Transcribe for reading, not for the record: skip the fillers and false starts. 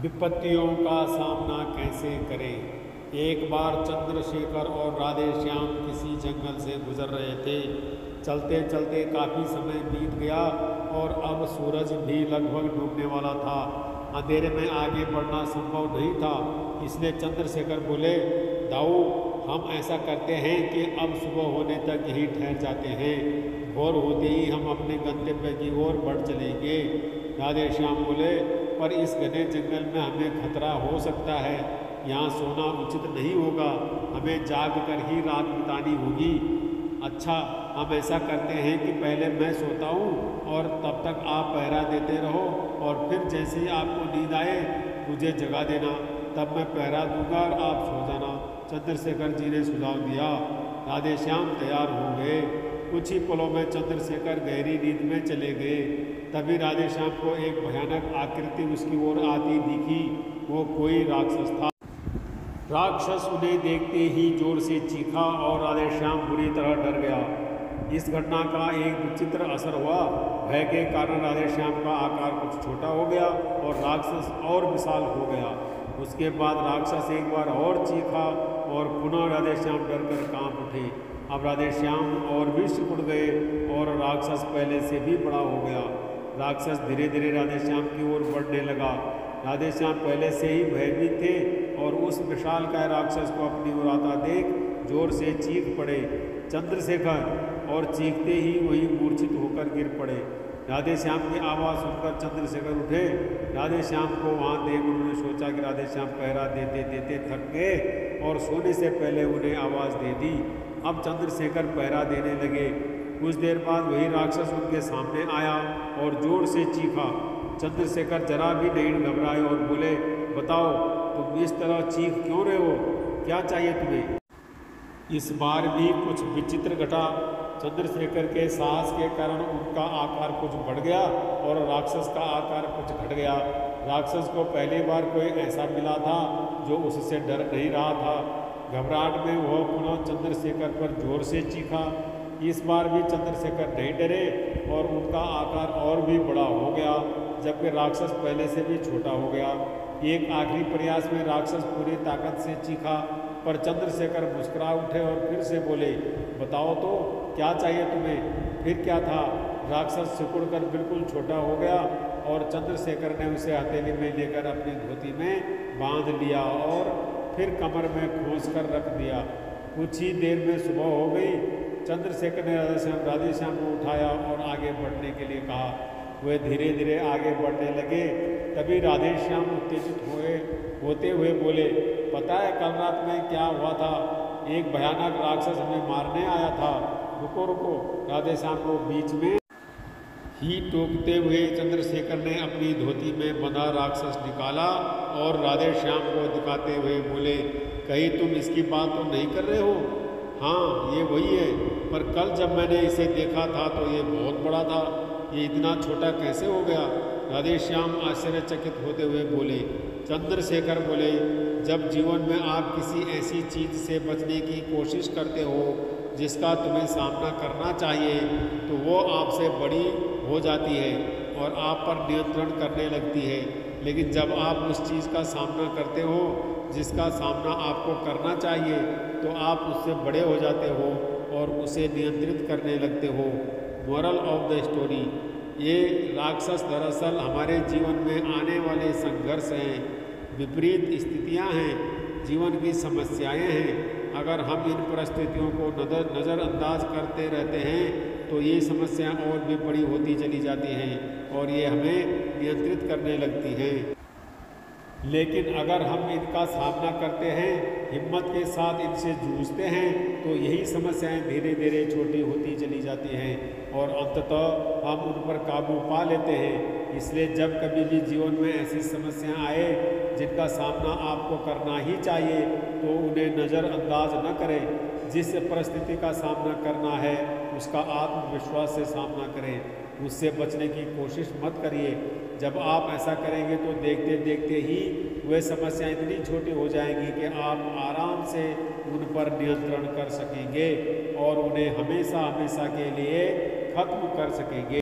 विपत्तियों का सामना कैसे करें। एक बार चंद्रशेखर और राधे श्याम किसी जंगल से गुजर रहे थे। चलते चलते काफ़ी समय बीत गया और अब सूरज भी लगभग डूबने वाला था। अंधेरे में आगे बढ़ना संभव नहीं था, इसलिए चंद्रशेखर बोले, दाऊ, हम ऐसा करते हैं कि अब सुबह होने तक यहीं ठहर जाते हैं। भोर होते ही हम अपने गंतव्य की ओर बढ़ चलेंगे। राधे श्याम बोले, पर इस घने जंगल में हमें खतरा हो सकता है। यहाँ सोना उचित नहीं होगा, हमें जाग कर ही रात बितानी होगी। अच्छा, हम ऐसा करते हैं कि पहले मैं सोता हूँ और तब तक आप पहरा देते रहो, और फिर जैसे ही आपको नींद आए मुझे जगा देना, तब मैं पहरा दूंगा और आप सो जाना। चंद्रशेखर जी ने सुझाव दिया। राधे श्याम तैयार हो गए। कुछ ही पलों में चंद्रशेखर गहरी नींद में चले गए। तभी राधे श्याम को एक भयानक आकृति उसकी ओर आती दिखी। वो कोई राक्षस था। राक्षस उन्हें देखते ही जोर से चीखा और राधे श्याम बुरी तरह डर गया। इस घटना का एक विचित्र असर हुआ। भय के कारण राधे श्याम का आकार कुछ छोटा हो गया और राक्षस और विशाल हो गया। उसके बाद राक्षस एक बार और चीखा और पुनः राधे श्याम डर कर कांप उठे। अब राधे श्याम और भी सिकुड़ गए और राक्षस पहले से भी बड़ा हो गया। राक्षस धीरे धीरे राधे श्याम की ओर बढ़ने लगा। राधे श्याम पहले से ही भयभीत थे और उस विशालकाय राक्षस को अपनी ओर आता देख जोर से चीख पड़े, चंद्रशेखर, और चीखते ही वही मूर्छित होकर गिर पड़े। राधे श्याम की आवाज़ सुनकर चंद्रशेखर उठे। राधे श्याम को वहाँ देख उन्होंने सोचा कि राधे श्याम पहरा देते देते थक गए और सोने से पहले उन्हें आवाज़ दे दी। अब चंद्रशेखर पहरा देने लगे। कुछ देर बाद वही राक्षस उनके सामने आया और जोर से चीखा। चंद्रशेखर जरा भी नहीं घबराए और बोले, बताओ, तुम इस तरह चीख क्यों रहे हो? क्या चाहिए तुम्हें? इस बार भी कुछ विचित्र घटा। चंद्रशेखर के साहस के कारण उनका आकार कुछ बढ़ गया और राक्षस का आकार कुछ घट गया। राक्षस को पहली बार कोई ऐसा मिला था जो उससे डर नहीं रहा था। घबराहट में वह पुनः चंद्रशेखर पर जोर से चीखा। इस बार भी चंद्रशेखर नहीं डरे और उनका आकार और भी बड़ा हो गया, जबकि राक्षस पहले से भी छोटा हो गया। एक आखिरी प्रयास में राक्षस पूरी ताकत से चीखा, पर चंद्रशेखर मुस्कुरा उठे और फिर से बोले, बताओ तो, क्या चाहिए तुम्हें? फिर क्या था? राक्षस सिकुड़कर बिल्कुल छोटा हो गया और चंद्रशेखर ने उसे हथेली में लेकर अपनी धोती में बांध लिया और फिर कमर में खोस कर रख दिया। कुछ ही देर में सुबह हो गई। चंद्रशेखर ने राधे श्याम को उठाया और आगे बढ़ने के लिए कहा। वे धीरे धीरे आगे बढ़ने लगे। तभी राधे श्याम उत्तेजित होते हुए बोले, पता है कल रात में क्या हुआ था? एक भयानक राक्षस हमें मारने आया था। रुको रुको, राधे श्याम को बीच में ही टोकते हुए चंद्रशेखर ने अपनी धोती में बंधा राक्षस निकाला और राधे श्याम को दिखाते हुए बोले, कहीं तुम इसकी बात तो नहीं कर रहे हो? हाँ, ये वही है, पर कल जब मैंने इसे देखा था तो ये बहुत बड़ा था। ये इतना छोटा कैसे हो गया? राधे श्याम आश्चर्यचकित होते हुए बोले। चंद्रशेखर बोले, जब जीवन में आप किसी ऐसी चीज़ से बचने की कोशिश करते हो जिसका तुम्हें सामना करना चाहिए, तो वो आपसे बड़ी हो जाती है और आप पर नियंत्रण करने लगती है। लेकिन जब आप उस चीज़ का सामना करते हो जिसका सामना आपको करना चाहिए, तो आप उससे बड़े हो जाते हो और उसे नियंत्रित करने लगते हो। मोरल ऑफ द स्टोरी, ये राक्षस दरअसल हमारे जीवन में आने वाले संघर्ष हैं, विपरीत स्थितियां हैं, जीवन की समस्याएं हैं। अगर हम इन परिस्थितियों को नज़रअंदाज करते रहते हैं तो ये समस्याएं और भी बड़ी होती चली जाती हैं और ये हमें नियंत्रित करने लगती हैं। लेकिन अगर हम इनका सामना करते हैं, हिम्मत के साथ इनसे जूझते हैं, तो यही समस्याएं धीरे धीरे छोटी होती चली जाती हैं और अंततः हम उन पर काबू पा लेते हैं। इसलिए जब कभी भी जीवन में ऐसी समस्याएं आए जिनका सामना आपको करना ही चाहिए, तो उन्हें नज़रअंदाज न करें। जिस परिस्थिति का सामना करना है उसका आत्मविश्वास से सामना करें, उससे बचने की कोशिश मत करिए। जब आप ऐसा करेंगे तो देखते देखते ही वे समस्याएं इतनी छोटी हो जाएंगी कि आप आराम से उन पर नियंत्रण कर सकेंगे और उन्हें हमेशा हमेशा के लिए खत्म कर सकेंगे।